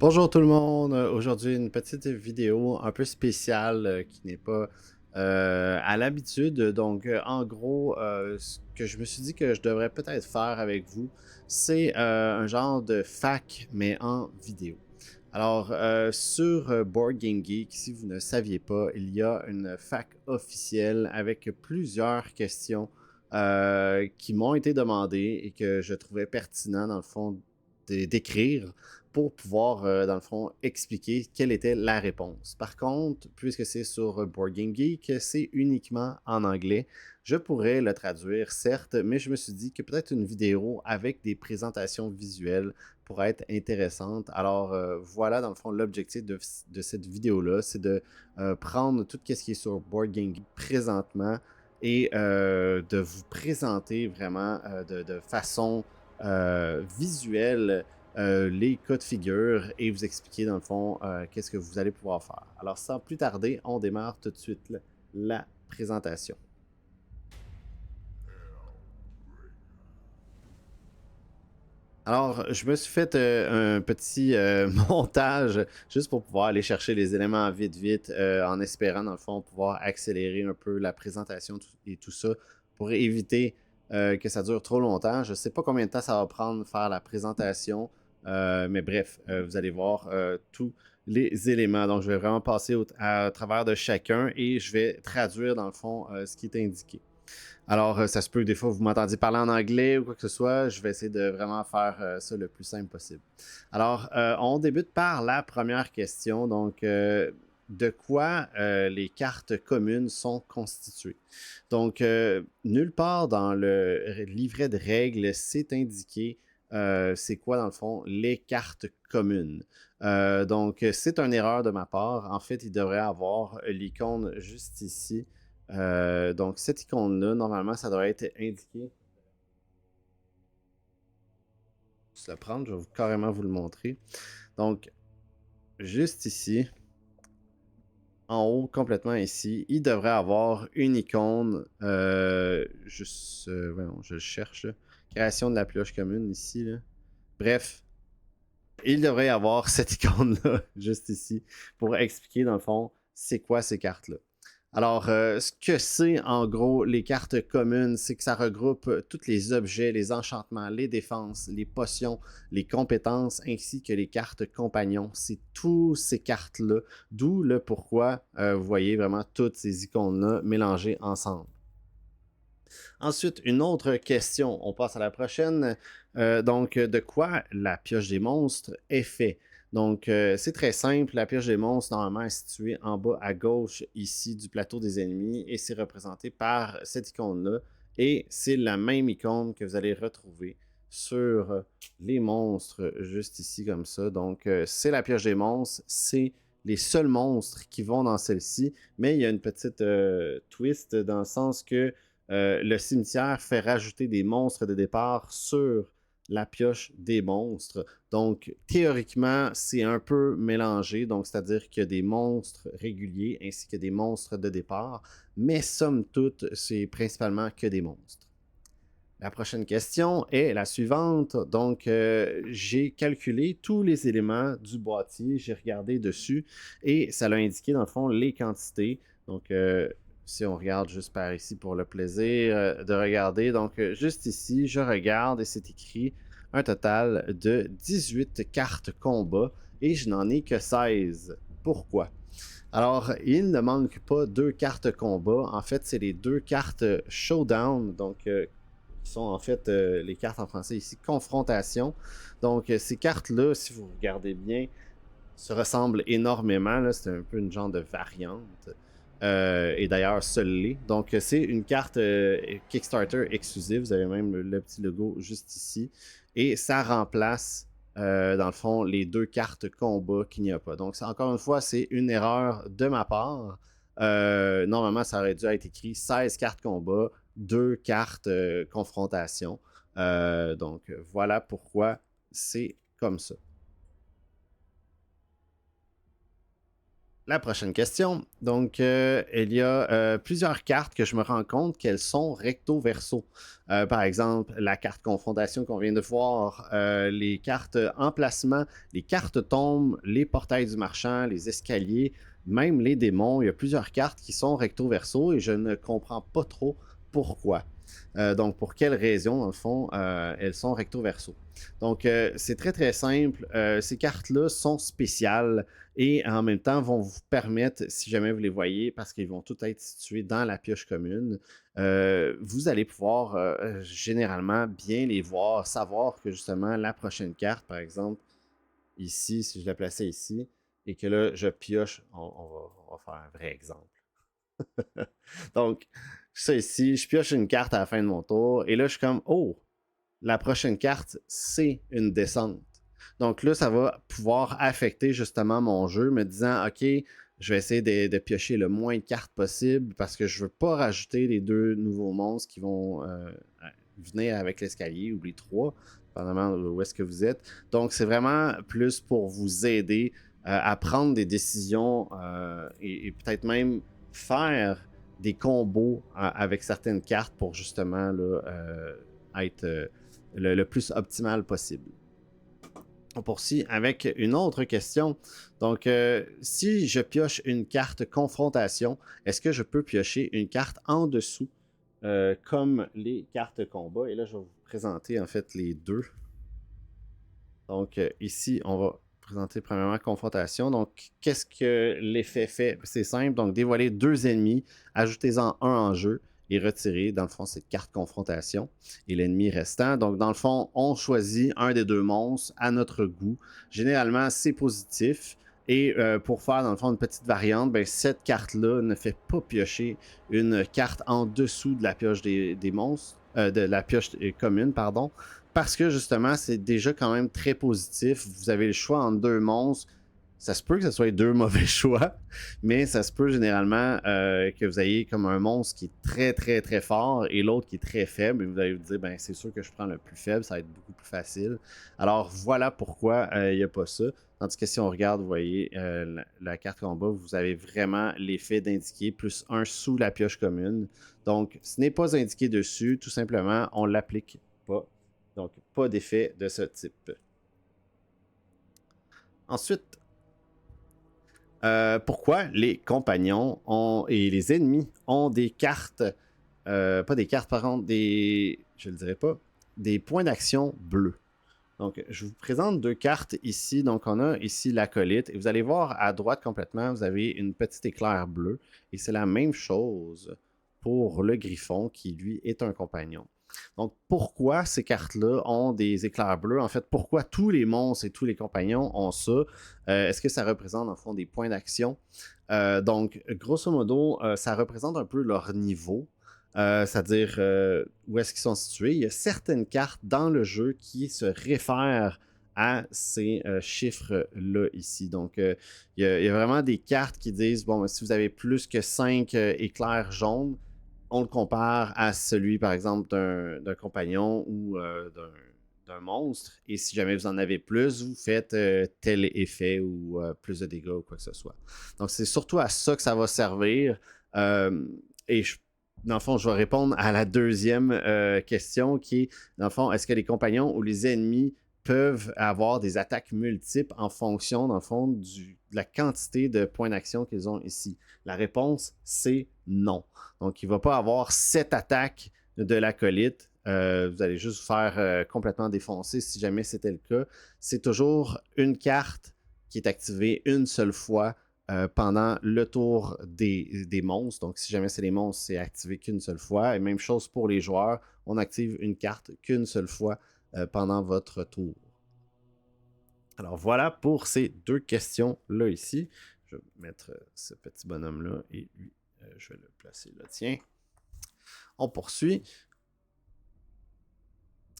Bonjour tout le monde. Aujourd'hui, une petite vidéo un peu spéciale qui n'est pas à l'habitude. Donc, en gros, ce que je me suis dit que je devrais peut-être faire avec vous, c'est un genre de fac, mais en vidéo. Alors, sur Board Game Geek, si vous ne saviez pas, il y a une fac officielle avec plusieurs questions qui m'ont été demandées et que je trouvais pertinent, dans le fond, d'écrire pour pouvoir, dans le fond, expliquer quelle était la réponse. Par contre, puisque c'est sur Board Game Geek, c'est uniquement en anglais. Je pourrais le traduire, certes, mais je me suis dit que peut-être une vidéo avec des présentations visuelles pourrait être intéressante. Alors, voilà, dans le fond, l'objectif de cette vidéo-là, c'est de prendre tout ce qui est sur Board Game Geek présentement et de vous présenter vraiment de façon visuelle les cas de figure et vous expliquer dans le fond qu'est-ce que vous allez pouvoir faire. Alors sans plus tarder, on démarre tout de suite la présentation. Alors, je me suis fait un petit montage juste pour pouvoir aller chercher les éléments vite vite en espérant dans le fond pouvoir accélérer un peu la présentation et tout ça pour éviter que ça dure trop longtemps. Je ne sais pas combien de temps ça va prendre faire la présentation, mais bref, vous allez voir tous les éléments. Donc, je vais vraiment passer à travers de chacun et je vais traduire dans le fond ce qui est indiqué. Alors, ça se peut que des fois vous m'entendiez parler en anglais ou quoi que ce soit. Je vais essayer de vraiment faire ça le plus simple possible. Alors, on débute par la première question. Donc, de quoi les cartes communes sont constituées? Donc, nulle part dans le livret de règles, c'est indiqué c'est quoi, dans le fond, les cartes communes. Donc, c'est une erreur de ma part. En fait, il devrait avoir l'icône juste ici donc, cette icône-là, normalement, ça devrait être indiqué. Je vais le prendre, je vais carrément vous le montrer. Donc, juste ici, en haut, complètement ici, il devrait avoir une icône. Voyons, je le cherche. Là. Création de la pioche commune ici. Là. Bref, il devrait y avoir cette icône-là, juste ici, pour expliquer, dans le fond, c'est quoi ces cartes-là. Alors, ce que c'est en gros les cartes communes, c'est que ça regroupe tous les objets, les enchantements, les défenses, les potions, les compétences, ainsi que les cartes compagnons. C'est tous ces cartes-là, d'où le pourquoi vous voyez vraiment toutes ces icônes-là mélangées ensemble. Ensuite, une autre question. On passe à la prochaine. Donc, de quoi la pioche des monstres est faite? Donc, c'est très simple. La pioche des monstres, normalement, est située en bas à gauche, ici, du plateau des ennemis, et c'est représenté par cette icône-là. Et c'est la même icône que vous allez retrouver sur les monstres, juste ici, comme ça. Donc, c'est la pioche des monstres. C'est les seuls monstres qui vont dans celle-ci. Mais il y a une petite twist dans le sens que le cimetière fait rajouter des monstres de départ sur la pioche des monstres. Donc, théoriquement, c'est un peu mélangé. Donc, c'est-à-dire qu'il y a des monstres réguliers ainsi que des monstres de départ. Mais somme toute, c'est principalement que des monstres. La prochaine question est la suivante. Donc, j'ai calculé tous les éléments du boîtier, j'ai regardé dessus et ça l'a indiqué dans le fond les quantités. Donc, si on regarde juste par ici pour le plaisir de regarder, donc juste ici, je regarde et c'est écrit un total de 18 cartes combat et je n'en ai que 16. Pourquoi? Alors, il ne manque pas deux cartes combat. En fait, c'est les deux cartes showdown, donc qui sont en fait les cartes en français ici, confrontation. Donc, ces cartes-là, si vous regardez bien, se ressemblent énormément. Là. C'est un peu une genre de variante. Et d'ailleurs, seul les. Donc, c'est une carte Kickstarter exclusive. Vous avez même le petit logo juste ici. Et ça remplace, dans le fond, les deux cartes combat qu'il n'y a pas. Donc, encore une fois, c'est une erreur de ma part. Normalement, ça aurait dû être écrit 16 cartes combat, 2 cartes confrontation. Donc, voilà pourquoi c'est comme ça. La prochaine question. Donc, il y a plusieurs cartes que je me rends compte qu'elles sont recto-verso. Par exemple, la carte confrontation qu'on vient de voir, les cartes emplacement, les cartes tombes, les portails du marchand, les escaliers, même les démons. Il y a plusieurs cartes qui sont recto-verso et je ne comprends pas trop pourquoi. Donc, pour quelles raisons, dans le fond, elles sont recto-verso. Donc, c'est très très simple. Ces cartes-là sont spéciales et en même temps vont vous permettre, si jamais vous les voyez, parce qu'ils vont tous être situés dans la pioche commune, vous allez pouvoir généralement bien les voir, savoir que justement la prochaine carte, par exemple, ici, si je la plaçais ici, et que là, je pioche, on va faire un vrai exemple. Donc, ça ici, je pioche une carte à la fin de mon tour, et là, je suis comme, oh, la prochaine carte, c'est une descente. Donc là, ça va pouvoir affecter justement mon jeu, me disant, OK, je vais essayer de piocher le moins de cartes possible parce que je veux pas rajouter les 2 nouveaux monstres qui vont venir avec l'escalier, ou les 3, dépendamment où est-ce que vous êtes. Donc, c'est vraiment plus pour vous aider à prendre des décisions et peut-être même faire des combos avec certaines cartes pour justement là, être le plus optimal possible. On poursuit avec une autre question. Donc, si je pioche une carte confrontation, est-ce que je peux piocher une carte en dessous, comme les cartes combat? Et là, je vais vous présenter en fait les deux. Donc, ici, on va présenter premièrement confrontation. Donc, qu'est-ce que l'effet fait? C'est simple. Donc, dévoiler 2 ennemis, ajoutez-en un en jeu et retirez, dans le fond, cette carte confrontation et l'ennemi restant. Donc, dans le fond, on choisit un des 2 monstres à notre goût. Généralement, c'est positif. Et pour faire, dans le fond, une petite variante, ben, cette carte-là ne fait pas piocher une carte en dessous de la pioche des monstres, de la pioche commune, pardon, parce que justement, c'est déjà quand même très positif. Vous avez le choix entre 2 monstres. Ça se peut que ce soit 2 mauvais choix, mais ça se peut généralement que vous ayez comme un monstre qui est très très très fort et l'autre qui est très faible. Et vous allez vous dire, ben c'est sûr que je prends le plus faible, ça va être beaucoup plus facile. Alors voilà pourquoi il n'y a pas ça. Tandis que si on regarde, vous voyez la carte combat, vous avez vraiment l'effet d'indiquer plus 1 sous la pioche commune. Donc, ce n'est pas indiqué dessus, tout simplement, on ne l'applique pas. Donc, pas d'effet de ce type. Ensuite, pourquoi les compagnons et les ennemis ont des cartes, pas des cartes, par contre, je ne le dirais pas, des points d'action bleus. Donc, je vous présente 2 cartes ici. Donc, on a ici l'acolyte. Et vous allez voir à droite complètement, vous avez une petite éclair bleu. Et c'est la même chose pour le griffon qui, lui, est un compagnon. Donc, pourquoi ces cartes-là ont des éclairs bleus? En fait, pourquoi tous les monstres et tous les compagnons ont ça? Est-ce que ça représente, en fond, des points d'action? Donc, grosso modo, ça représente un peu leur niveau. C'est-à-dire où est-ce qu'ils sont situés. Il y a certaines cartes dans le jeu qui se réfèrent à ces chiffres-là ici. Donc, il y a vraiment des cartes qui disent, bon, si vous avez plus que 5 éclairs jaunes, on le compare à celui, par exemple, d'un compagnon ou d'un monstre. Et si jamais vous en avez plus, vous faites tel effet ou plus de dégâts ou quoi que ce soit. Donc, c'est surtout à ça que ça va servir. Et dans le fond, je vais répondre à la deuxième question qui est, dans le fond, est-ce que les compagnons ou les ennemis peuvent avoir des attaques multiples en fonction, dans le fond, de la quantité de points d'action qu'ils ont ici? La réponse, c'est non. Donc, il ne va pas avoir 7 attaques de l'acolyte. Vous allez juste vous faire complètement défoncer si jamais c'était le cas. C'est toujours une carte qui est activée une seule fois pendant le tour des monstres. Donc, si jamais c'est les monstres, c'est activé qu'une seule fois. Et même chose pour les joueurs, on active une carte qu'une seule fois pendant votre tour. Alors, voilà pour ces 2 questions-là ici. Je vais mettre ce petit bonhomme-là et lui, je vais le placer là. Tiens. On poursuit.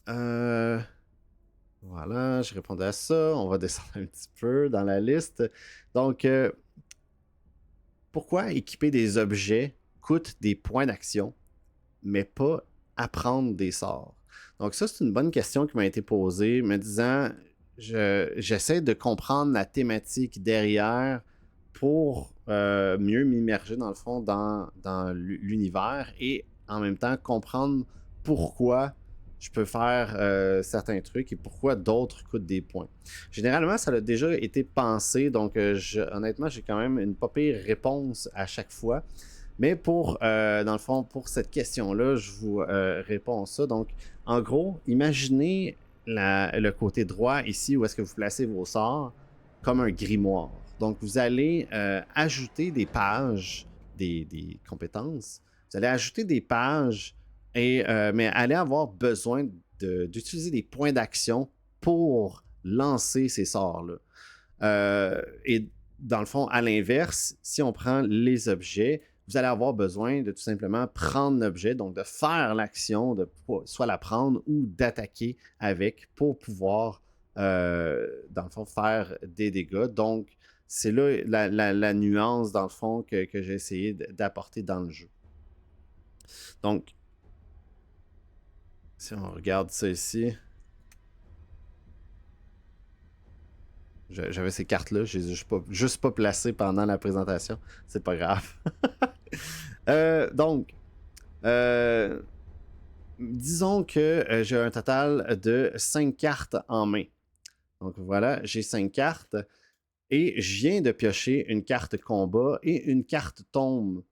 Voilà, je répondais à ça. On va descendre un petit peu dans la liste. Donc, pourquoi équiper des objets coûte des points d'action, mais pas apprendre des sorts? Donc ça, c'est une bonne question qui m'a été posée, me disant, j'essaie de comprendre la thématique derrière pour mieux m'immerger dans le fond dans l'univers et en même temps comprendre pourquoi je peux faire certains trucs et pourquoi d'autres coûtent des points. Généralement, ça a déjà été pensé, donc honnêtement, j'ai quand même une pas pire réponse à chaque fois. Mais dans le fond, pour cette question-là, je vous réponds ça. Donc, en gros, imaginez le côté droit ici où est-ce que vous placez vos sorts comme un grimoire. Donc, vous allez ajouter des pages, des compétences. Vous allez ajouter des pages, mais allez avoir besoin d'utiliser des points d'action pour lancer ces sorts-là. Et dans le fond, à l'inverse, si on prend les objets, vous allez avoir besoin de tout simplement prendre l'objet, donc de faire l'action, de soit la prendre ou d'attaquer avec pour pouvoir, dans le fond, faire des dégâts. Donc, c'est là la nuance, dans le fond, que j'ai essayé d'apporter dans le jeu. Donc, si on regarde ça ici, j'avais ces cartes-là, je les ai juste pas placées pendant la présentation. C'est pas grave. Donc, disons que j'ai un total de 5 cartes en main. Donc voilà, j'ai 5 cartes et je viens de piocher une carte combat et une carte tombe.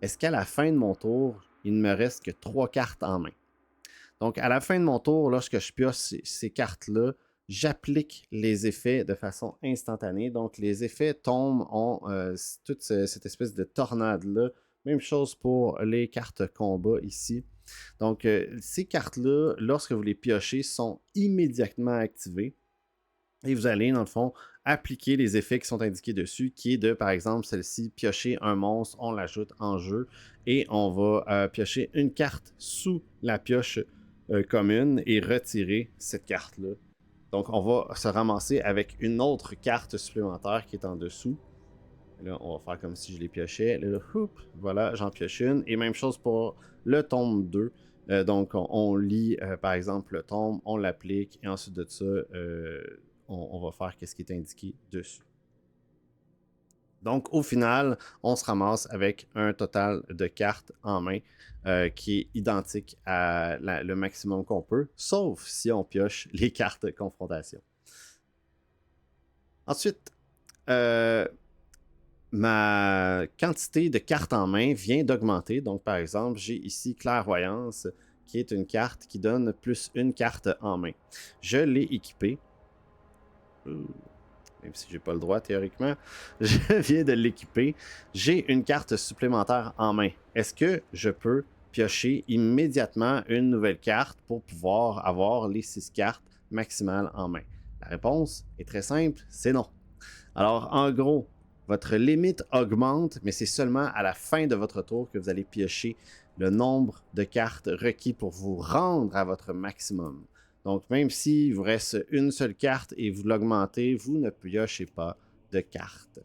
Est-ce qu'à la fin de mon tour, il ne me reste que 3 cartes en main? Donc à la fin de mon tour, lorsque je pioche ces cartes-là, j'applique les effets de façon instantanée. Donc les effets tombent ont toute cette espèce de tornade-là. Même chose pour les cartes combat ici. Donc, ces cartes-là, lorsque vous les piochez, sont immédiatement activées. Et vous allez, dans le fond, appliquer les effets qui sont indiqués dessus, qui est de, par exemple, celle-ci, piocher un monstre, on l'ajoute en jeu. Et on va piocher une carte sous la pioche commune et retirer cette carte-là. Donc, on va se ramasser avec une autre carte supplémentaire qui est en dessous. Là, on va faire comme si je les piochais. Là, voilà, j'en pioche une. Et même chose pour le tombe 2. Donc, on lit, par exemple, le tombe, on l'applique, et ensuite de ça, on va faire ce qui est indiqué dessus. Donc, au final, on se ramasse avec un total de cartes en main qui est identique à le maximum qu'on peut, sauf si on pioche les cartes confrontation. Ensuite, ma quantité de cartes en main vient d'augmenter. Donc, par exemple, j'ai ici Clairvoyance, qui est une carte qui donne plus une carte en main. Je l'ai équipée. Même si j'ai pas le droit théoriquement, je viens de l'équiper. J'ai une carte supplémentaire en main. Est-ce que je peux piocher immédiatement une nouvelle carte pour pouvoir avoir les 6 cartes maximales en main? La réponse est très simple, c'est non. Alors, en gros, votre limite augmente, mais c'est seulement à la fin de votre tour que vous allez piocher le nombre de cartes requis pour vous rendre à votre maximum. Donc, même s'il vous reste une seule carte et vous l'augmentez, vous ne piochez pas de cartes.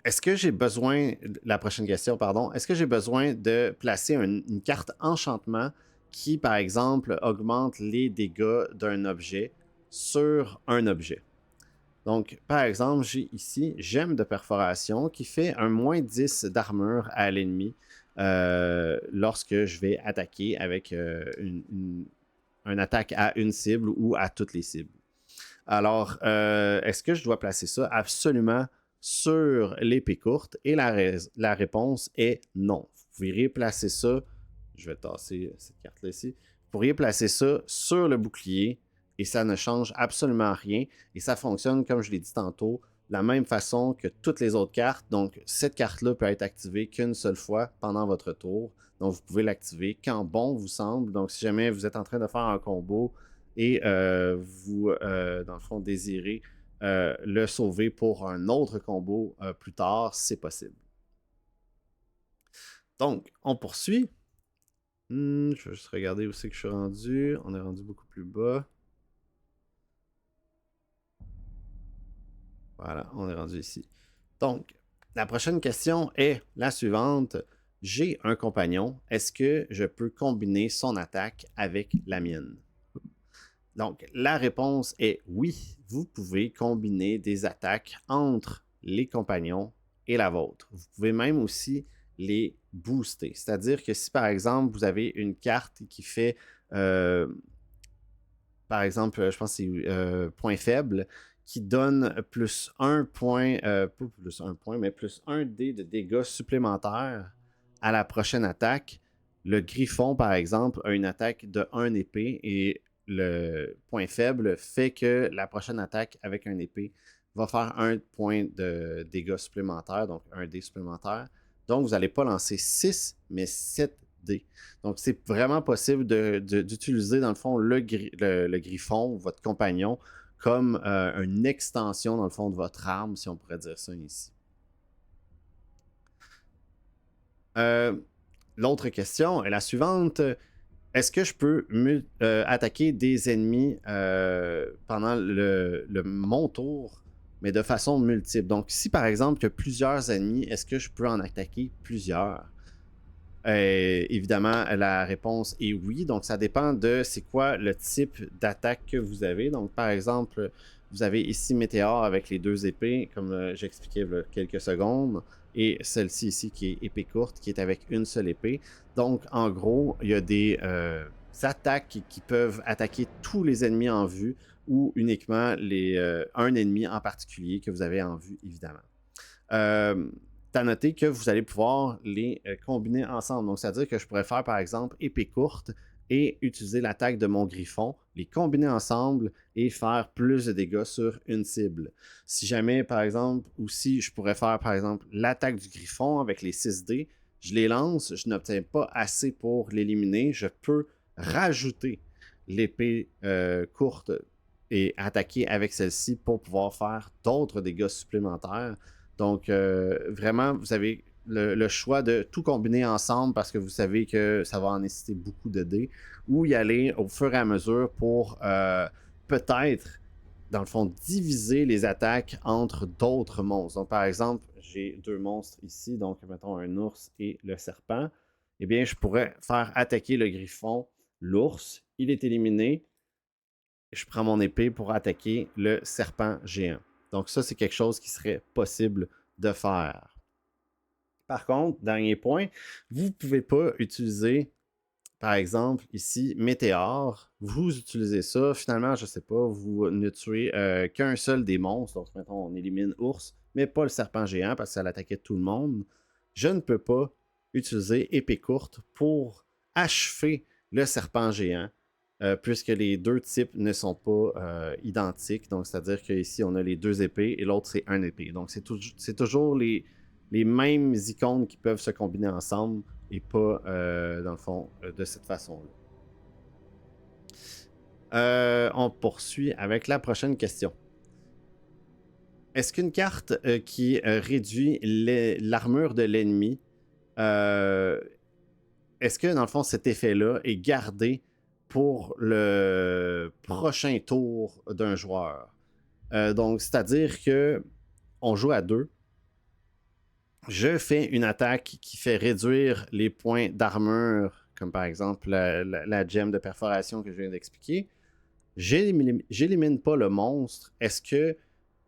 Est-ce que j'ai besoin, la prochaine question, pardon, est-ce que j'ai besoin de placer une carte enchantement qui, par exemple, augmente les dégâts d'un objet sur un objet? Donc, par exemple, j'ai ici Gemme de perforation qui fait un moins 10 d'armure à l'ennemi lorsque je vais attaquer avec une attaque à une cible ou à toutes les cibles. Alors, est-ce que je dois placer ça absolument sur l'épée courte? Et la réponse est non. Vous pourriez placer ça, je vais tasser cette carte-là ici, vous pourriez placer ça sur le bouclier et ça ne change absolument rien. Et ça fonctionne, comme je l'ai dit tantôt, de la même façon que toutes les autres cartes. Donc, cette carte-là peut être activée qu'une seule fois pendant votre tour. Donc, vous pouvez l'activer quand bon vous semble. Donc, si jamais vous êtes en train de faire un combo et vous, dans le fond, désirez le sauver pour un autre combo plus tard, c'est possible. Donc, on poursuit. Je vais juste regarder où c'est que je suis rendu. On est rendu beaucoup plus bas. Voilà, on est rendu ici. Donc, la prochaine question est la suivante. J'ai un compagnon. Est-ce que je peux combiner son attaque avec la mienne? Donc, la réponse est oui, vous pouvez combiner des attaques entre les compagnons et la vôtre. Vous pouvez même aussi les booster. C'est-à-dire que si, par exemple, vous avez une carte qui fait, par exemple, je pense que c'est point faible, qui donne plus un point, pas plus un point, mais plus un dé de dégâts supplémentaires à la prochaine attaque. Le griffon, par exemple, a une attaque de 1 épée et le point faible fait que la prochaine attaque avec un épée va faire un point de dégâts supplémentaires, donc un dé supplémentaire. Donc, vous n'allez pas lancer 6, mais 7 dés. Donc, c'est vraiment possible d'utiliser, dans le fond, le griffon, votre compagnon, comme une extension, dans le fond, de votre arme, si on pourrait dire ça ici. L'autre question est la suivante. Est-ce que je peux attaquer des ennemis pendant mon tour, mais de façon multiple? Donc, si par exemple, il y a plusieurs ennemis, est-ce que je peux en attaquer plusieurs? Évidemment, la réponse est oui. Donc, ça dépend de c'est quoi le type d'attaque que vous avez. Donc, par exemple, vous avez ici Météore avec les 2 épées, comme j'expliquais il y a quelques secondes, et celle-ci ici qui est épée courte, qui est avec une seule épée. Donc, en gros, il y a des attaques qui peuvent attaquer tous les ennemis en vue ou uniquement un ennemi en particulier que vous avez en vue, évidemment. T'as noté que vous allez pouvoir les combiner ensemble. Donc, c'est-à-dire que je pourrais faire, par exemple, épée courte et utiliser l'attaque de mon griffon, les combiner ensemble et faire plus de dégâts sur une cible. Si jamais, par exemple, ou si je pourrais faire, par exemple, l'attaque du griffon avec les 6 dés, je les lance, je n'obtiens pas assez pour l'éliminer, je peux rajouter l'épée courte et attaquer avec celle-ci pour pouvoir faire d'autres dégâts supplémentaires. Donc, vraiment, vous avez le choix de tout combiner ensemble parce que vous savez que ça va en nécessiter beaucoup de dés, ou y aller au fur et à mesure pour peut-être, dans le fond, diviser les attaques entre d'autres monstres. Donc, par exemple, j'ai 2 monstres ici, donc mettons un ours et le serpent. Eh bien, je pourrais faire attaquer le griffon, l'ours, il est éliminé. Je prends mon épée pour attaquer le serpent géant. Donc ça, c'est quelque chose qui serait possible de faire. Par contre, dernier point, vous ne pouvez pas utiliser, par exemple, ici, Météore. Vous utilisez ça, finalement, je ne sais pas, vous ne tuez qu'un seul des monstres. Donc, mettons, on élimine ours, mais pas le serpent géant parce que ça l'attaquait tout le monde. Je ne peux pas utiliser épée courte pour achever le serpent géant. Puisque les 2 types ne sont pas identiques. Donc, c'est-à-dire qu'ici, on a les 2 épées et l'autre, c'est un épée. Donc, c'est toujours les mêmes icônes qui peuvent se combiner ensemble et pas, dans le fond, de cette façon-là. On poursuit avec la prochaine question. Est-ce qu'une carte qui réduit l'armure de l'ennemi, est-ce que, dans le fond, cet effet-là est gardé pour le prochain tour d'un joueur? Donc, c'est-à-dire que on joue à 2. Je fais une attaque qui fait réduire les points d'armure, comme par exemple la gemme de perforation que je viens d'expliquer. J'élimine pas le monstre. Est-ce que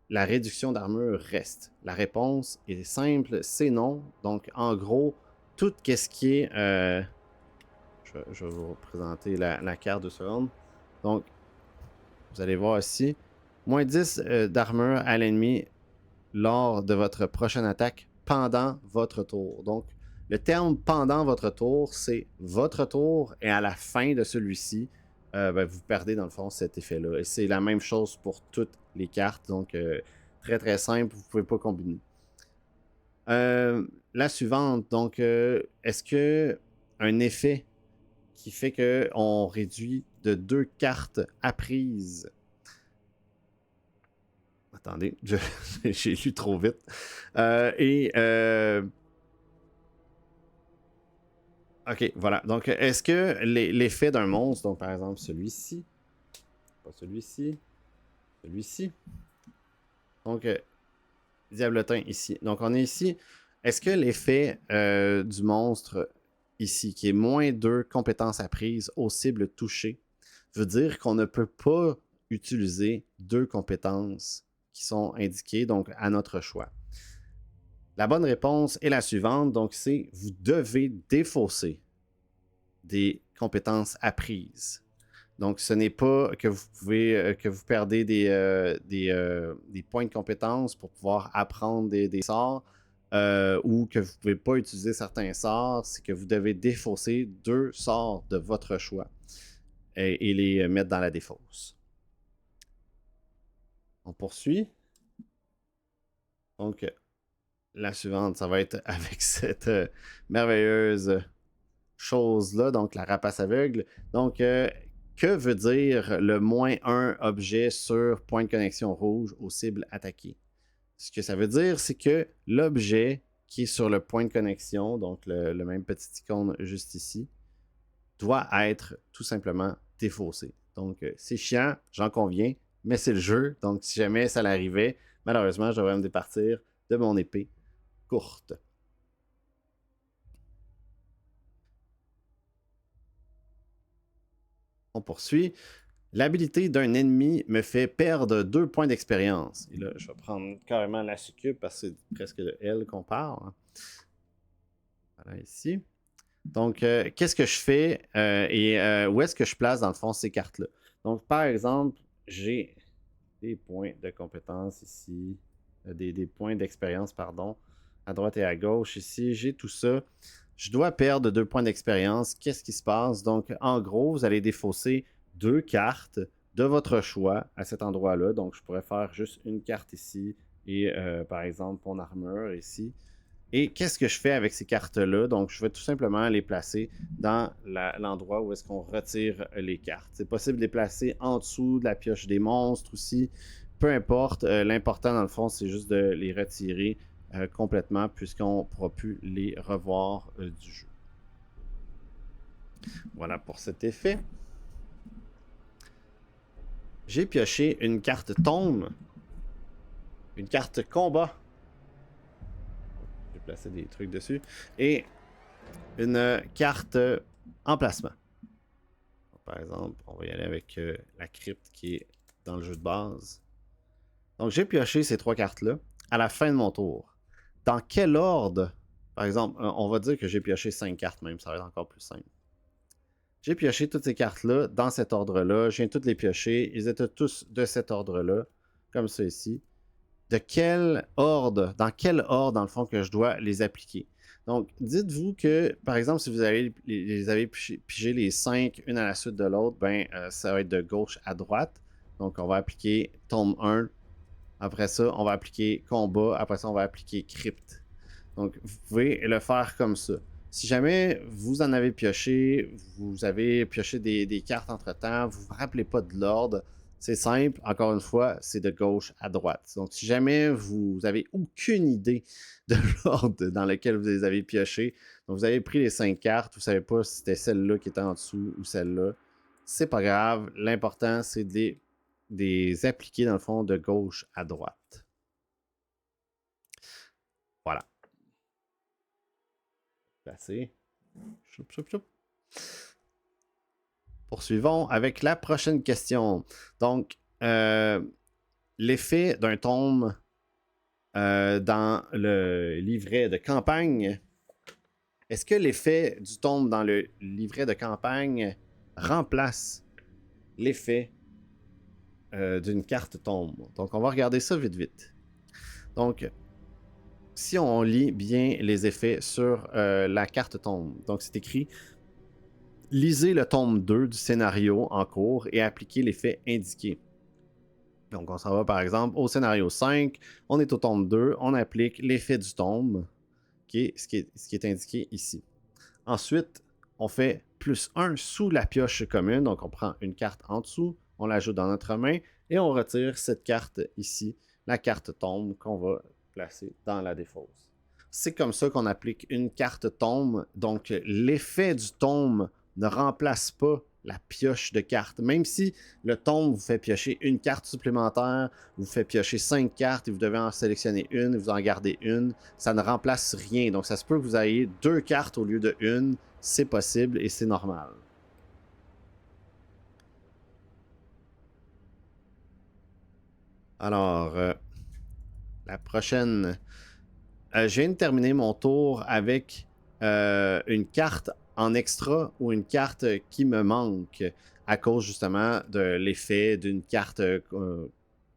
la réduction d'armure reste? La réponse est simple, c'est non. Donc, en gros, tout ce qui est... je vais vous présenter la carte de seconde. Donc, vous allez voir ici. Moins 10 d'armure à l'ennemi lors de votre prochaine attaque pendant votre tour. Donc, le terme pendant votre tour, c'est votre tour et à la fin de celui-ci, vous perdez dans le fond cet effet-là. Et c'est la même chose pour toutes les cartes. Donc, très très simple, vous ne pouvez pas combiner. La suivante, donc, est-ce que un effet qui fait qu'on réduit de 2 cartes apprises. Attendez, j'ai lu trop vite. Ok, voilà. Donc, est-ce que l'effet d'un monstre, donc par exemple celui-ci, pas celui-ci, celui-ci, donc Diablotin ici. Donc, on est ici. Est-ce que l'effet du monstre ici, qui est moins 2 compétences apprises aux cibles touchées, veut dire qu'on ne peut pas utiliser deux compétences qui sont indiquées donc à notre choix. La bonne réponse est la suivante, donc c'est vous devez défausser des compétences apprises. Donc, ce n'est pas que vous pouvez que vous perdez des points de compétences pour pouvoir apprendre des sorts ou que vous ne pouvez pas utiliser certains sorts. C'est que vous devez défausser deux sorts de votre choix et les mettre dans la défausse. On poursuit. Donc, la suivante, ça va être avec cette merveilleuse chose-là, donc la rapace aveugle. Donc, que veut dire le -1 objet sur point de connexion rouge aux cibles attaquées? Ce que ça veut dire, c'est que l'objet qui est sur le point de connexion, donc le même petit icône juste ici, doit être tout simplement défaussé. Donc, c'est chiant, j'en conviens, mais c'est le jeu. Donc, si jamais ça l'arrivait, malheureusement, je devrais me départir de mon épée courte. On poursuit. L'habilité d'un ennemi me fait perdre 2 points d'expérience. Et là, je vais prendre carrément la succube parce que c'est presque de elle qu'on parle. Voilà, ici. Donc, qu'est-ce que je fais et où est-ce que je place, dans le fond, ces cartes-là? Donc, par exemple, j'ai des points de compétence ici, des points d'expérience, pardon, à droite et à gauche ici. J'ai tout ça. Je dois perdre 2 points d'expérience. Qu'est-ce qui se passe? Donc, en gros, vous allez défausser 2 cartes de votre choix à cet endroit-là. Donc, je pourrais faire juste une carte ici et, par exemple, mon armure ici. Et qu'est-ce que je fais avec ces cartes-là? Donc, je vais tout simplement les placer dans l'endroit où est-ce qu'on retire les cartes. C'est possible de les placer en dessous de la pioche des monstres aussi. Peu importe. L'important, dans le fond, c'est juste de les retirer complètement puisqu'on ne pourra plus les revoir du jeu. Voilà pour cet effet. J'ai pioché une carte tombe, une carte combat. J'ai placé des trucs dessus. Et une carte emplacement. Par exemple, on va y aller avec la crypte qui est dans le jeu de base. Donc, j'ai pioché ces 3 cartes-là à la fin de mon tour. Dans quel ordre? Par exemple, on va dire que j'ai pioché 5 cartes même, ça va être encore plus simple. J'ai pioché toutes ces cartes-là dans cet ordre-là. Je viens toutes les piocher. Ils étaient tous de cet ordre-là, comme ça ici. De quel ordre, dans quel ordre, dans le fond, que je dois les appliquer? Donc, dites-vous que, par exemple, si vous avez pigé les 5 une à la suite de l'autre, ben, ça va être de gauche à droite. Donc, on va appliquer tombe 1. Après ça, on va appliquer combat. Après ça, on va appliquer crypte. Donc, vous pouvez le faire comme ça. Si jamais vous en avez pioché, vous avez pioché des cartes entre-temps, vous ne vous rappelez pas de l'ordre, c'est simple, encore une fois, c'est de gauche à droite. Donc, si jamais vous avez aucune idée de l'ordre dans lequel vous les avez piochés, donc vous avez pris les 5 cartes, vous ne savez pas si c'était celle-là qui était en dessous ou celle-là, c'est pas grave. L'important, c'est de les appliquer, dans le fond, de gauche à droite. Voilà. Placé. Choup, choup, choup. Poursuivons avec la prochaine question. Donc, l'effet d'un tome dans le livret de campagne. Est-ce que l'effet du tome dans le livret de campagne remplace l'effet d'une carte tombe? Donc, on va regarder ça vite, vite. Donc, si on lit bien les effets sur la carte tombe, donc c'est écrit « Lisez le tome 2 du scénario en cours et appliquez l'effet indiqué ». Donc, on s'en va par exemple au scénario 5, on est au tome 2, on applique l'effet du tome, ce qui est indiqué ici. Ensuite, on fait +1 sous la pioche commune, donc on prend une carte en dessous, on l'ajoute dans notre main et on retire cette carte ici, la carte tombe qu'on va placer dans la défausse. C'est comme ça qu'on applique une carte tombe, donc l'effet du tombe ne remplace pas la pioche de cartes. Même si le tombe vous fait piocher une carte supplémentaire, vous fait piocher 5 cartes et vous devez en sélectionner une, vous en gardez une, ça ne remplace rien. Donc ça se peut que vous ayez 2 cartes au lieu de une, c'est possible et c'est normal. Alors, la prochaine. Je viens de terminer mon tour avec une carte en extra ou une carte qui me manque à cause justement de l'effet d'une carte,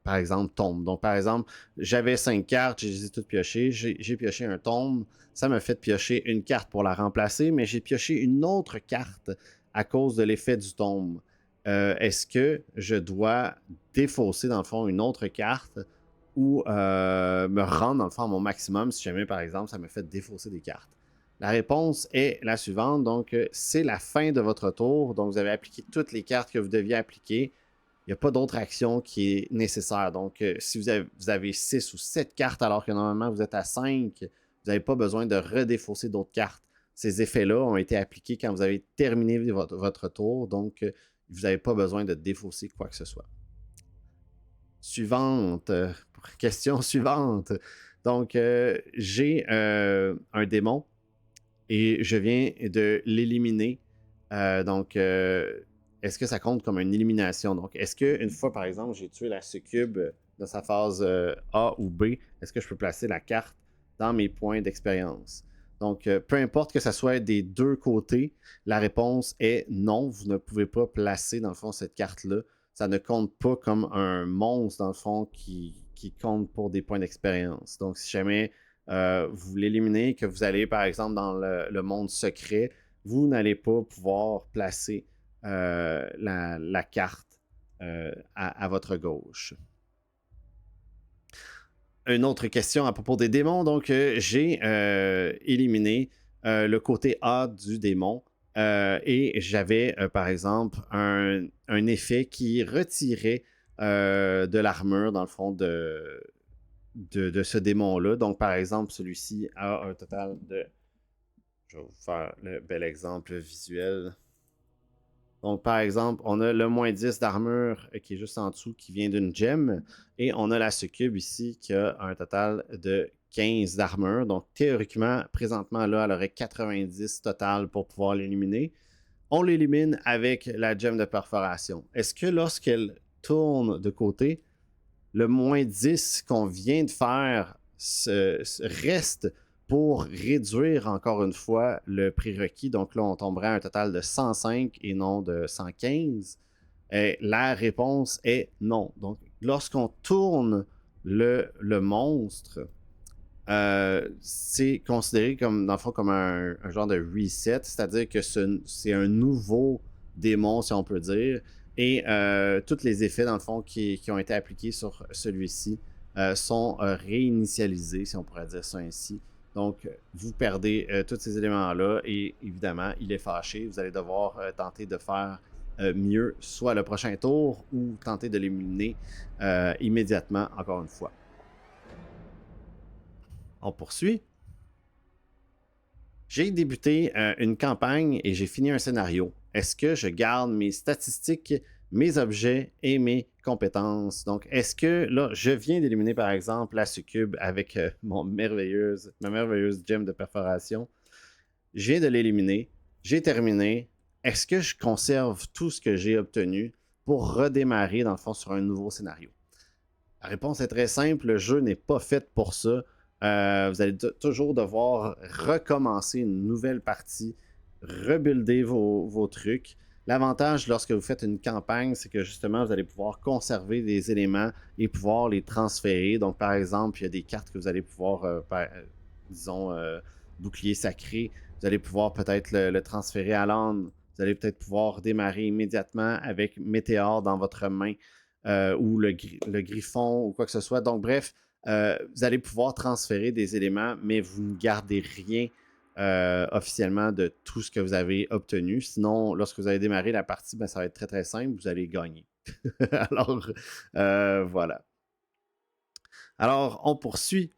par exemple, tombe. Donc, par exemple, j'avais 5 cartes, je les ai toutes piochées, j'ai pioché un tombe, ça m'a fait piocher une carte pour la remplacer, mais j'ai pioché une autre carte à cause de l'effet du tombe. Est-ce que je dois défausser, dans le fond, une autre carte ou me rendre dans le fond à mon maximum si jamais, par exemple, ça me fait défausser des cartes? La réponse est la suivante. Donc, c'est la fin de votre tour. Donc, vous avez appliqué toutes les cartes que vous deviez appliquer. Il n'y a pas d'autre action qui est nécessaire. Donc, si vous avez 6 ou 7 cartes alors que normalement vous êtes à 5, vous n'avez pas besoin de redéfausser d'autres cartes. Ces effets-là ont été appliqués quand vous avez terminé votre tour. Donc, vous n'avez pas besoin de défausser quoi que ce soit. Suivante. Question suivante. Donc, j'ai un démon et je viens de l'éliminer. Donc, est-ce que ça compte comme une élimination? Donc, est-ce qu'une fois, par exemple, j'ai tué la succube dans sa phase A ou B, est-ce que je peux placer la carte dans mes points d'expérience? Donc, peu importe que ça soit des deux côtés, la réponse est non, vous ne pouvez pas placer, dans le fond, cette carte-là. Ça ne compte pas comme un monstre, dans le fond, qui compte pour des points d'expérience. Donc, si jamais vous l'éliminez, que vous allez, par exemple, dans le monde secret, vous n'allez pas pouvoir placer la carte à votre gauche. Une autre question à propos des démons. Donc, j'ai éliminé le côté A du démon et j'avais, par exemple, un effet qui retirait de l'armure, dans le fond, de ce démon-là. Donc, par exemple, celui-ci a un total de... Je vais vous faire le bel exemple visuel. Donc, par exemple, on a le moins 10 d'armure qui est juste en dessous, qui vient d'une gemme. Et on a la succube ici qui a un total de 15 d'armure. Donc, théoriquement, présentement, là, elle aurait 90 total pour pouvoir l'éliminer. On l'élimine avec la gemme de perforation. Est-ce que lorsqu'elle tourne de côté, le moins 10 qu'on vient de faire reste pour réduire encore une fois le prérequis? Donc là, on tomberait à un total de 105 et non de 115. Et la réponse est non. Donc, lorsqu'on tourne le monstre, c'est considéré comme, dans le fond, comme un genre de reset, c'est-à-dire que c'est un nouveau démon, si on peut dire, et tous les effets, dans le fond, qui ont été appliqués sur celui-ci sont réinitialisés, si on pourrait dire ça ainsi. Donc, vous perdez tous ces éléments-là et évidemment, il est fâché. Vous allez devoir tenter de faire mieux, soit le prochain tour ou tenter de l'éliminer immédiatement, encore une fois. On poursuit. J'ai débuté une campagne et j'ai fini un scénario. Est-ce que je garde mes statistiques, mes objets et mes compétences? Donc, est-ce que là, je viens d'éliminer par exemple la succube avec ma merveilleuse gemme de perforation? Je viens de l'éliminer. J'ai terminé. Est-ce que je conserve tout ce que j'ai obtenu pour redémarrer dans le fond sur un nouveau scénario? La réponse est très simple. Le jeu n'est pas fait pour ça. Vous allez toujours devoir recommencer une nouvelle partie, rebuilder vos trucs. L'avantage lorsque vous faites une campagne, c'est que justement, vous allez pouvoir conserver des éléments et pouvoir les transférer. Donc, par exemple, il y a des cartes que vous allez pouvoir, disons, bouclier sacré. Vous allez pouvoir peut-être le transférer à l'âne. Vous allez peut-être pouvoir démarrer immédiatement avec Météore dans votre main ou le griffon ou quoi que ce soit. Donc, bref, vous allez pouvoir transférer des éléments, mais vous ne gardez rien officiellement de tout ce que vous avez obtenu. Sinon, lorsque vous allez démarrer la partie, ben, ça va être très très simple, vous allez gagner. Alors, voilà. Alors, on poursuit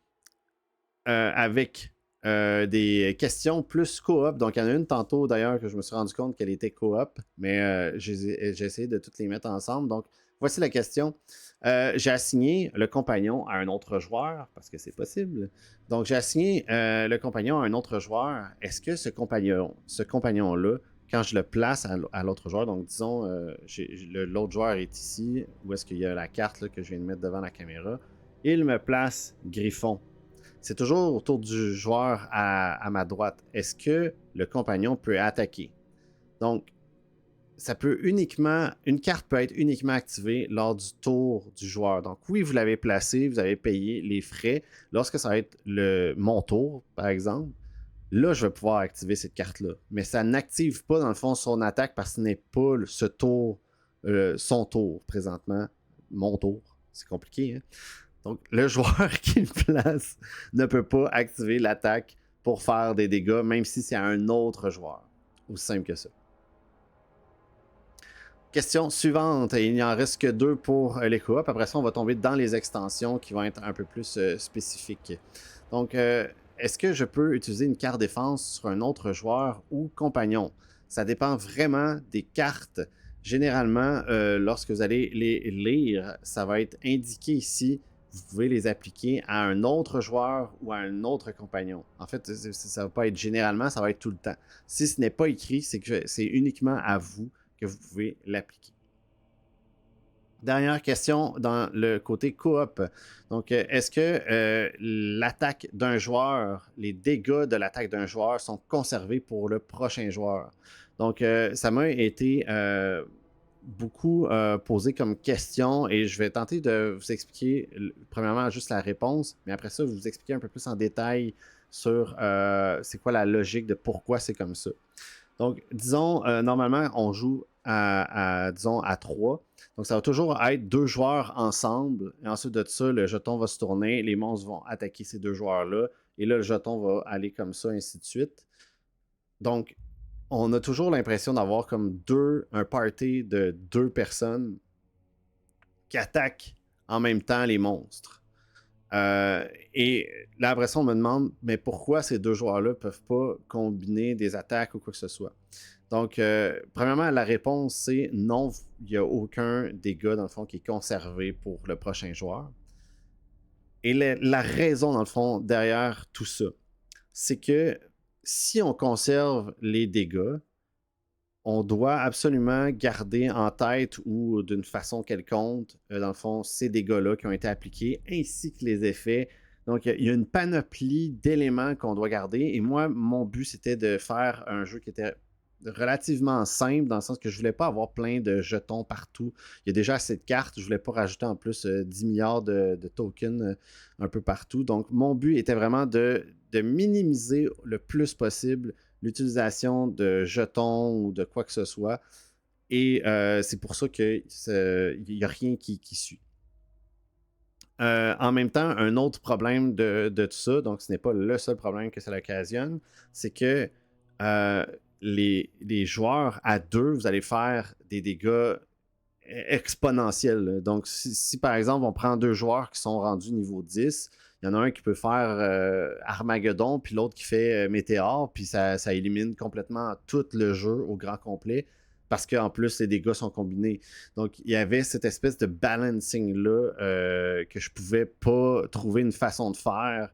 avec des questions plus coop. Donc, il y en a une tantôt d'ailleurs que je me suis rendu compte qu'elle était coop, mais j'ai essayé de toutes les mettre ensemble. Donc, voici la question. J'ai assigné le compagnon à un autre joueur, parce que c'est possible. Donc, j'ai assigné le compagnon à un autre joueur. Est-ce que ce compagnon-là quand je le place à l'autre joueur, donc disons, l'autre joueur est ici, où est-ce qu'il y a la carte là, que je viens de mettre devant la caméra, il me place Griffon. C'est toujours autour du joueur à ma droite. Est-ce que le compagnon peut attaquer? Donc, ça peut uniquement, une carte peut être uniquement activée lors du tour du joueur. Donc oui, vous l'avez placé, vous avez payé les frais. Lorsque ça va être mon tour, par exemple, là, je vais pouvoir activer cette carte-là. Mais ça n'active pas, dans le fond, son attaque parce que ce n'est pas ce tour, son tour présentement. Mon tour. C'est compliqué, hein? Donc, le joueur qui le place ne peut pas activer l'attaque pour faire des dégâts, même si c'est un autre joueur. Aussi simple que ça. Question suivante. Il n'y en reste que 2 pour les coops. Après ça, on va tomber dans les extensions qui vont être un peu plus spécifiques. Donc, est-ce que je peux utiliser une carte défense sur un autre joueur ou compagnon? Ça dépend vraiment des cartes. Généralement, lorsque vous allez les lire, ça va être indiqué ici. Vous pouvez les appliquer à un autre joueur ou à un autre compagnon. En fait, ça ne va pas être généralement, ça va être tout le temps. Si ce n'est pas écrit, c'est que c'est uniquement à vous que vous pouvez l'appliquer. Dernière question dans le côté coop. Donc, est-ce que l'attaque d'un joueur, les dégâts de l'attaque d'un joueur sont conservés pour le prochain joueur? Donc, ça m'a été beaucoup posé comme question et je vais tenter de vous expliquer, premièrement, juste la réponse, mais après ça, vous expliquer un peu plus en détail sur c'est quoi la logique de pourquoi c'est comme ça. Donc, disons, normalement, on joue disons, à 3. Donc, ça va toujours être 2 joueurs ensemble. Et ensuite de ça, le jeton va se tourner. Les monstres vont attaquer ces 2 joueurs-là. Et là, le jeton va aller comme ça, ainsi de suite. Donc, on a toujours l'impression d'avoir comme un party de 2 personnes qui attaquent en même temps les monstres. Et là, après ça, on me demande, mais pourquoi ces 2 joueurs-là ne peuvent pas combiner des attaques ou quoi que ce soit? Donc, premièrement, la réponse, c'est non, il n'y a aucun dégât, dans le fond, qui est conservé pour le prochain joueur. Et la raison, dans le fond, derrière tout ça, c'est que si on conserve les dégâts, on doit absolument garder en tête ou d'une façon quelconque, dans le fond, ces dégâts-là qui ont été appliqués, ainsi que les effets. Donc, il y a une panoplie d'éléments qu'on doit garder. Et moi, mon but, c'était de faire un jeu qui était relativement simple, dans le sens que je voulais pas avoir plein de jetons partout. Il y a déjà assez de cartes. Je voulais pas rajouter en plus 10 milliards de tokens un peu partout. Donc, mon but était vraiment de minimiser le plus possible l'utilisation de jetons ou de quoi que ce soit. Et c'est pour ça qu'il n'y a rien qui suit. En même temps, un autre problème de tout ça, donc ce n'est pas le seul problème que ça occasionne, c'est que les joueurs à 2, vous allez faire des dégâts exponentiels. Donc, si par exemple, on prend 2 joueurs qui sont rendus niveau 10, il y en a un qui peut faire Armageddon, puis l'autre qui fait Météore, puis ça élimine complètement tout le jeu au grand complet, parce qu'en plus, les dégâts sont combinés. Donc, il y avait cette espèce de balancing-là que je pouvais pas trouver une façon de faire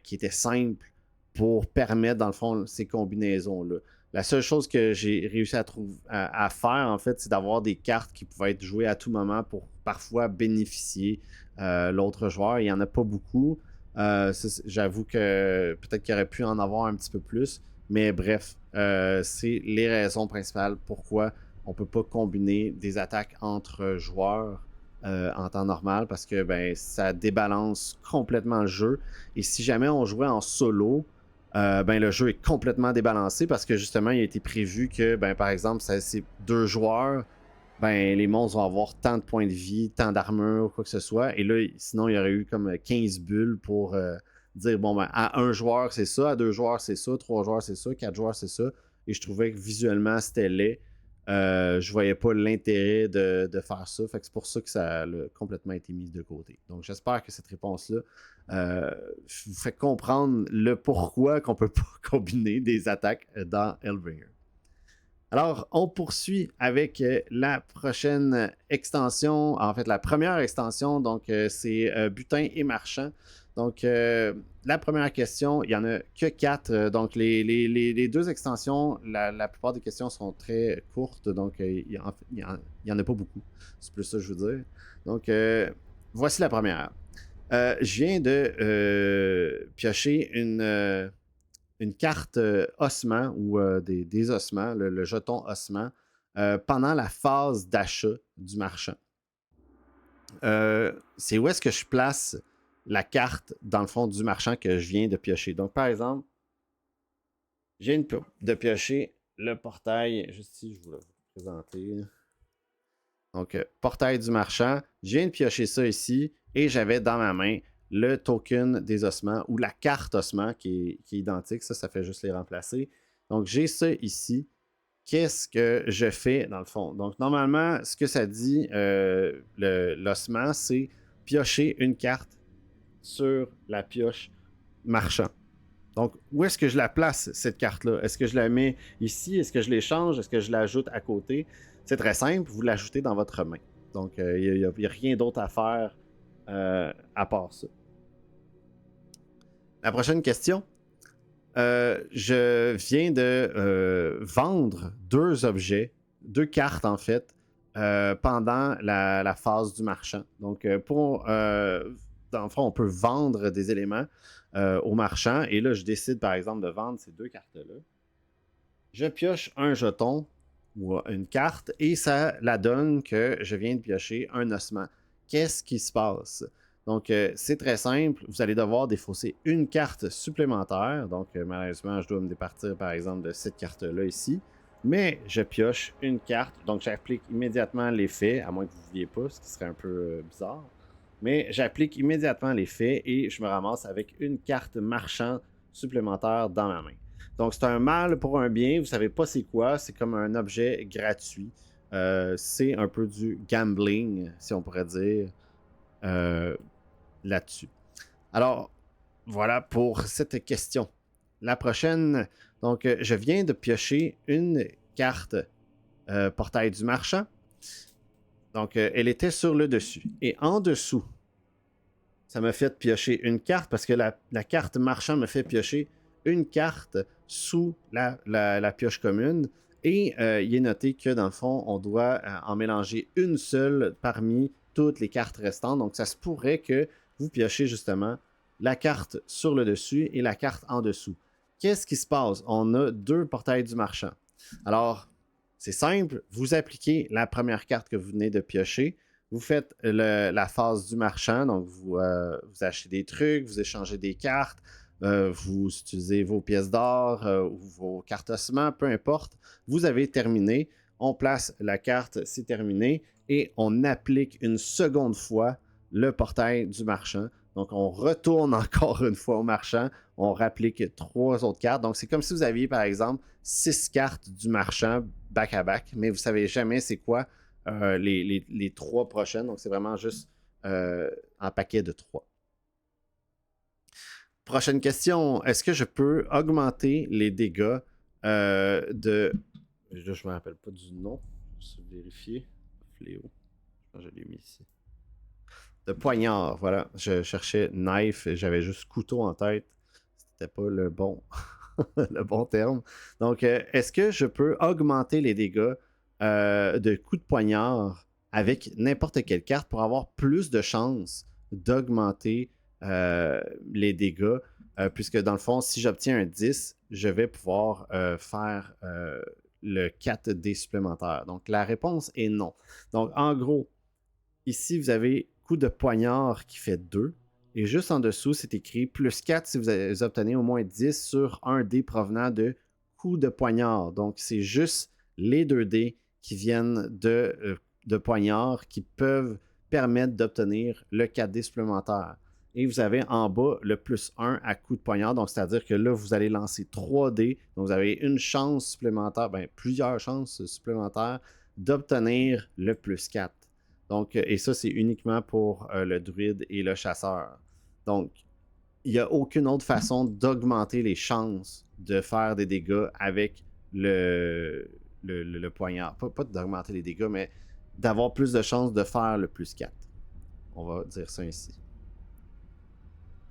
qui était simple pour permettre, dans le fond, ces combinaisons-là. La seule chose que j'ai réussi à faire, en fait, c'est d'avoir des cartes qui pouvaient être jouées à tout moment pour parfois bénéficier l'autre joueur. Il n'y en a pas beaucoup. J'avoue que peut-être qu'il aurait pu en avoir un petit peu plus. Mais bref, c'est les raisons principales pourquoi on ne peut pas combiner des attaques entre joueurs en temps normal, parce que ben, ça débalance complètement le jeu. Et si jamais on jouait en solo, ben, le jeu est complètement débalancé parce que justement, il a été prévu que, ben, par exemple, c'est 2 joueurs, ben, les monstres vont avoir tant de points de vie, tant d'armure, quoi que ce soit. Et là, sinon, il y aurait eu comme 15 bulles pour dire, bon, ben, à 1 joueur, c'est ça, à 2 joueurs, c'est ça, 3 joueurs, c'est ça, 4 joueurs, c'est ça. Et je trouvais que visuellement, c'était laid. Je voyais pas l'intérêt de faire ça. Fait que c'est pour ça que ça a complètement été mis de côté. Donc, j'espère que cette réponse-là vous fait comprendre le pourquoi qu'on peut pas combiner des attaques dans Hellbringer. Alors, on poursuit avec la prochaine extension, en fait la première extension, donc c'est Butin et Marchand. Donc, la première question, il n'y en a que 4. Donc, les deux extensions, la plupart des questions sont très courtes. Donc, il y en a pas beaucoup. C'est plus ça que je veux dire. Donc, voici la première. Je viens de piocher une carte ossement ou des ossements, le jeton ossement, pendant la phase d'achat du marchand. C'est où est-ce que je place la carte dans le fond du marchand que je viens de piocher. Donc, par exemple, je viens de piocher le portail, juste ici, je vous le présenter. Donc, portail du marchand, je viens de piocher ça ici et j'avais dans ma main le token des ossements ou la carte ossement qui est identique. Ça fait juste les remplacer. Donc, j'ai ça ici. Qu'est-ce que je fais dans le fond? Donc, normalement, ce que ça dit, l'ossement, c'est piocher une carte sur la pioche marchand. Donc, où est-ce que je la place, cette carte-là? Est-ce que je la mets ici? Est-ce que je l'échange? Est-ce que je l'ajoute à côté? C'est très simple, vous l'ajoutez dans votre main. Donc, il n'y a rien d'autre à faire à part ça. La prochaine question. Je viens de vendre 2 objets, 2 cartes en fait, pendant la phase du marchand. Donc, dans le fond, on peut vendre des éléments au marchand. Et là, je décide par exemple de vendre ces 2 cartes-là. Je pioche un jeton ou une carte et ça la donne que je viens de piocher un ossement. Qu'est-ce qui se passe? Donc, c'est très simple. Vous allez devoir défausser une carte supplémentaire. Donc, malheureusement, je dois me départir, par exemple, de cette carte-là ici. Mais je pioche une carte. Donc, j'applique immédiatement l'effet, à moins que vous ne vouliez pas, ce qui serait un peu bizarre. Mais j'applique immédiatement l'effet et je me ramasse avec une carte marchand supplémentaire dans ma main. Donc, c'est un mal pour un bien. Vous ne savez pas c'est quoi. C'est comme un objet gratuit. C'est un peu du gambling, si on pourrait dire. Là-dessus. Alors, voilà pour cette question. La prochaine, donc, je viens de piocher une carte portail du marchand. Donc, elle était sur le dessus. Et en dessous, ça m'a fait piocher une carte parce que la carte marchand me fait piocher une carte sous la pioche commune. Et il est noté que dans le fond, on doit en mélanger une seule parmi toutes les cartes restantes. Donc, ça se pourrait que vous piochez justement la carte sur le dessus et la carte en dessous. Qu'est-ce qui se passe? On a 2 portails du marchand. Alors, c'est simple. Vous appliquez la première carte que vous venez de piocher. Vous faites la phase du marchand, donc vous achetez des trucs, vous échangez des cartes, vous utilisez vos pièces d'or ou vos cartes ossements, peu importe. Vous avez terminé, on place la carte, c'est terminé, et on applique une seconde fois le portail du marchand. Donc, on retourne encore une fois au marchand, on rapplique 3 autres cartes. Donc, c'est comme si vous aviez, par exemple, 6 cartes du marchand back-à-back, mais vous ne savez jamais c'est quoi les 3 prochaines. Donc, c'est vraiment juste un paquet de 3. Prochaine question. Est-ce que je peux augmenter les dégâts de... Là, je ne me rappelle pas du nom. Je vais vérifier. Fléau. Je l'ai mis ici. De poignard, voilà. Je cherchais knife et j'avais juste couteau en tête. C'était pas le bon, le bon terme. Donc, est-ce que je peux augmenter les dégâts de coups de poignard avec n'importe quelle carte pour avoir plus de chances d'augmenter les dégâts? Puisque dans le fond, si j'obtiens un 10, je vais pouvoir faire le 4D supplémentaire. Donc, la réponse est non. Donc, en gros, ici, vous avez coup de poignard qui fait 2. Et juste en dessous, c'est écrit plus 4 si vous obtenez au moins 10 sur un dé provenant de coup de poignard. Donc, c'est juste les 2 dés qui viennent de poignard qui peuvent permettre d'obtenir le 4D supplémentaire. Et vous avez en bas le plus 1 à coup de poignard. Donc, c'est-à-dire que là, vous allez lancer 3 dés. Donc, vous avez une chance supplémentaire, plusieurs chances supplémentaires d'obtenir le plus 4. Donc, et ça, c'est uniquement pour le druide et le chasseur. Donc, il n'y a aucune autre façon d'augmenter les chances de faire des dégâts avec le poignard. Pas d'augmenter les dégâts, mais d'avoir plus de chances de faire le plus 4. On va dire ça ainsi.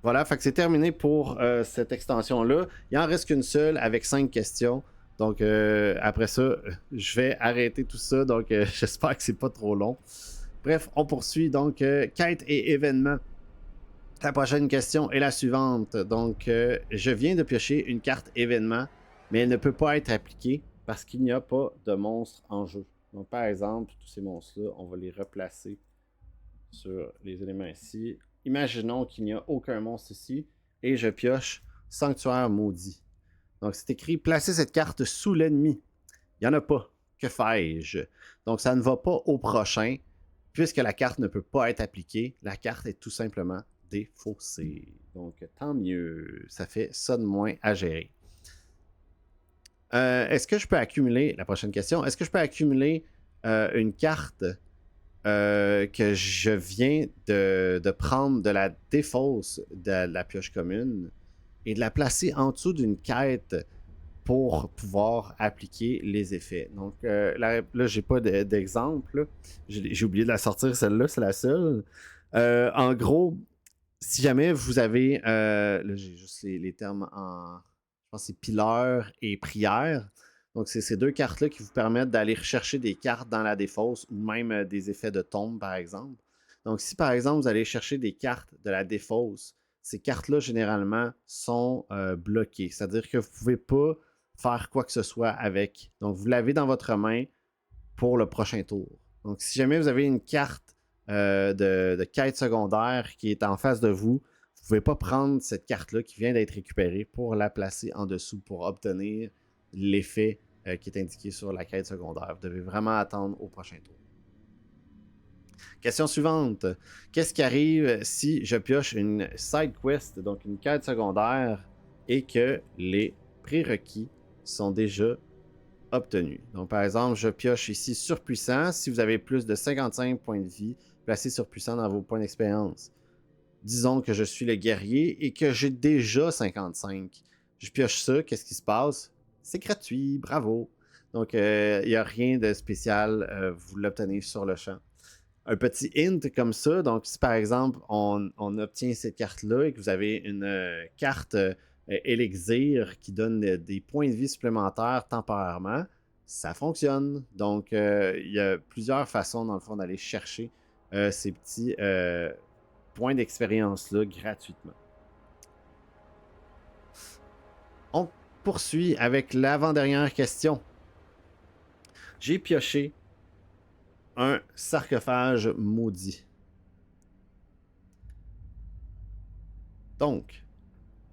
Voilà, fait que c'est terminé pour cette extension-là. Il en reste qu'une seule avec 5 questions. Donc après ça, je vais arrêter tout ça. Donc j'espère que c'est pas trop long. Bref, on poursuit donc quête et événements. La prochaine question est la suivante. Donc je viens de piocher une carte événement, mais elle ne peut pas être appliquée parce qu'il n'y a pas de monstres en jeu. Donc par exemple, tous ces monstres-là, on va les replacer sur les éléments ici. Imaginons qu'il n'y a aucun monstre ici et je pioche Sanctuaire maudit. Donc c'est écrit placer cette carte sous l'ennemi. Il n'y en a pas. Que fais-je? Donc ça ne va pas au prochain. Puisque la carte ne peut pas être appliquée, la carte est tout simplement défaussée. Donc tant mieux. Ça fait ça de moins à gérer. Est-ce que je peux accumuler, la prochaine question, est-ce que je peux accumuler une carte que je viens de prendre de la défausse de la pioche commune et de la placer en dessous d'une quête pour pouvoir appliquer les effets. Donc là, j'ai pas d'exemple. J'ai oublié de la sortir, celle-là, c'est la seule. En gros, si jamais vous avez... là, j'ai juste les termes en... Je pense que c'est pileur et prière. Donc, c'est ces deux cartes-là qui vous permettent d'aller rechercher des cartes dans la défausse ou même des effets de tombe, par exemple. Donc, si par exemple, vous allez chercher des cartes de la défausse, ces cartes-là, généralement, sont bloquées. C'est-à-dire que vous ne pouvez pas faire quoi que ce soit avec. Donc, vous l'avez dans votre main pour le prochain tour. Donc, si jamais vous avez une carte de quête secondaire qui est en face de vous, vous ne pouvez pas prendre cette carte-là qui vient d'être récupérée pour la placer en dessous pour obtenir l'effet qui est indiqué sur la quête secondaire. Vous devez vraiment attendre au prochain tour. Question suivante. Qu'est-ce qui arrive si je pioche une side quest, donc une quête secondaire, et que les prérequis sont déjà obtenus? Donc, par exemple, je pioche ici surpuissant. Si vous avez plus de 55 points de vie, placez surpuissant dans vos points d'expérience. Disons que je suis le guerrier et que j'ai déjà 55. Je pioche ça, qu'est-ce qui se passe? C'est gratuit, bravo. Donc, il n'y a rien de spécial, vous l'obtenez sur le champ. Un petit hint comme ça, donc si par exemple on obtient cette carte-là et que vous avez une carte élixir qui donne des points de vie supplémentaires temporairement, ça fonctionne. Donc il y a plusieurs façons dans le fond d'aller chercher ces petits points d'expérience-là gratuitement. On poursuit avec l'avant-dernière question. J'ai pioché un sarcophage maudit. Donc,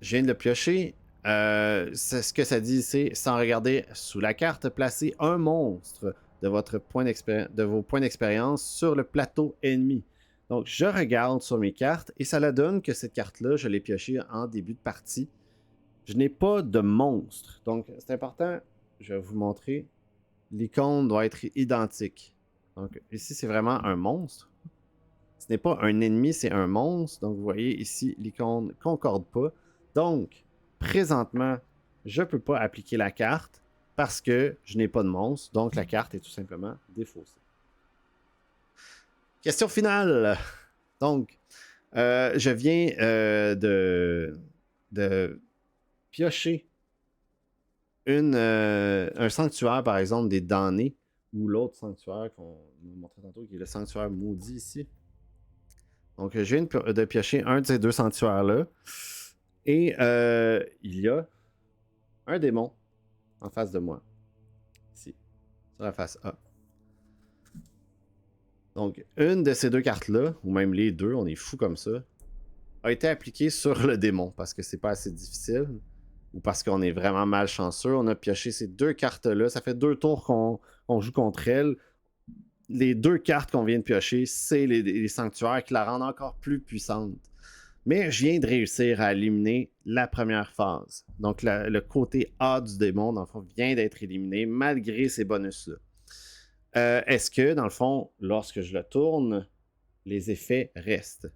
je viens de le piocher. Ce que ça dit, c'est sans regarder sous la carte, placez un monstre de vos points d'expérience sur le plateau ennemi. Donc, je regarde sur mes cartes et ça la donne que cette carte-là, je l'ai piochée en début de partie. Je n'ai pas de monstre. Donc, c'est important, je vais vous montrer. L'icône doit être identique. Donc, ici, c'est vraiment un monstre. Ce n'est pas un ennemi, c'est un monstre. Donc, vous voyez ici, l'icône ne concorde pas. Donc, présentement, je ne peux pas appliquer la carte parce que je n'ai pas de monstre. Donc, la carte est tout simplement défaussée. Question finale. Donc, je viens de piocher un sanctuaire, par exemple, des damnés, ou l'autre sanctuaire qu'on m'a montré tantôt, qui est le sanctuaire maudit ici. Donc, je viens de piocher un de ces deux sanctuaires-là. Et il y a un démon en face de moi. Ici, sur la face A. Donc, une de ces deux cartes-là, ou même les deux, on est fou comme ça, a été appliquée sur le démon parce que c'est pas assez difficile ou parce qu'on est vraiment malchanceux. On a pioché ces deux cartes-là. Ça fait 2 tours qu'on joue contre elle. Les 2 cartes qu'on vient de piocher, c'est les sanctuaires qui la rendent encore plus puissante. Mais je viens de réussir à éliminer la première phase. Donc le côté A du démon, dans le fond, vient d'être éliminé malgré ces bonus-là. Est-ce que, dans le fond, lorsque je le tourne, les effets restent?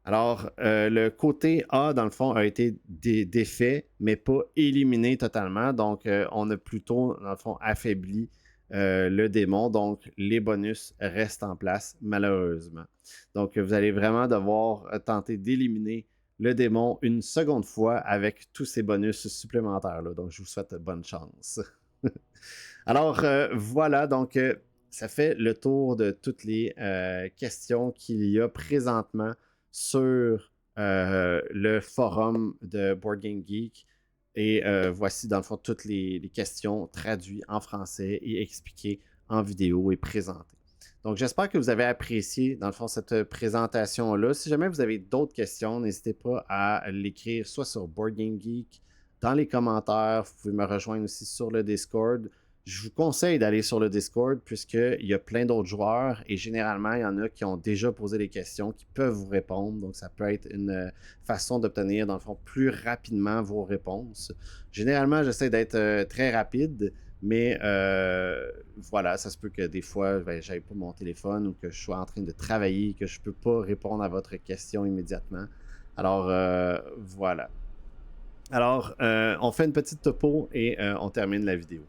Alors, le côté A, dans le fond, a été défait, mais pas éliminé totalement. Donc, on a plutôt, dans le fond, affaibli le démon. Donc, les bonus restent en place, malheureusement. Donc, vous allez vraiment devoir tenter d'éliminer le démon une seconde fois avec tous ces bonus supplémentaires-là. Donc, je vous souhaite bonne chance. Alors, voilà, donc ça fait le tour de toutes les questions qu'il y a présentement sur le forum de Board Game Geek. Et voici, dans le fond, toutes les questions traduites en français et expliquées en vidéo et présentées. Donc, j'espère que vous avez apprécié, dans le fond, cette présentation-là. Si jamais vous avez d'autres questions, n'hésitez pas à l'écrire soit sur Board Game Geek, dans les commentaires. Vous pouvez me rejoindre aussi sur le Discord. Je vous conseille d'aller sur le Discord puisqu'il y a plein d'autres joueurs et généralement, il y en a qui ont déjà posé des questions, qui peuvent vous répondre. Donc, ça peut être une façon d'obtenir, dans le fond, plus rapidement vos réponses. Généralement, j'essaie d'être très rapide, mais voilà, ça se peut que des fois, je n'aille pas mon téléphone ou que je sois en train de travailler, que je ne peux pas répondre à votre question immédiatement. Alors, voilà. Alors, on fait une petite topo et on termine la vidéo.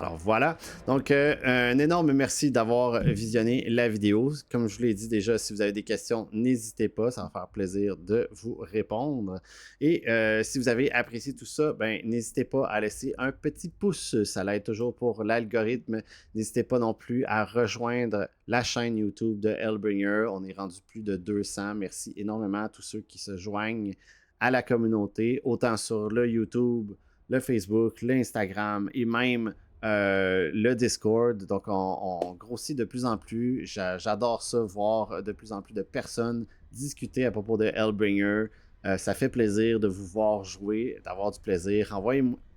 Alors voilà, donc un énorme merci d'avoir visionné la vidéo. Comme je vous l'ai dit déjà, si vous avez des questions, n'hésitez pas, ça va faire plaisir de vous répondre. Et si vous avez apprécié tout ça, ben, n'hésitez pas à laisser un petit pouce, ça l'aide toujours pour l'algorithme. N'hésitez pas non plus à rejoindre la chaîne YouTube de Hellbringer, on est rendu plus de 200. Merci énormément à tous ceux qui se joignent à la communauté, autant sur le YouTube, le Facebook, l'Instagram et même le Discord. Donc, on grossit de plus en plus. J'adore ça, voir de plus en plus de personnes discuter à propos de Hellbringer. Ça fait plaisir de vous voir jouer, d'avoir du plaisir.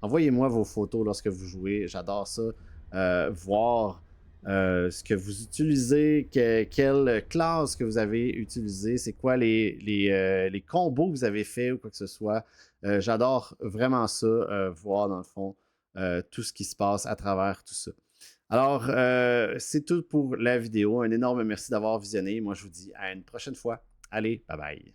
Envoyez-moi vos photos lorsque vous jouez. J'adore ça. Voir ce que vous utilisez, quelle classe que vous avez utilisée, c'est quoi les combos que vous avez fait ou quoi que ce soit. J'adore vraiment ça, voir dans le fond tout ce qui se passe à travers tout ça. Alors, c'est tout pour la vidéo. Un énorme merci d'avoir visionné. Moi, je vous dis à une prochaine fois. Allez, bye bye.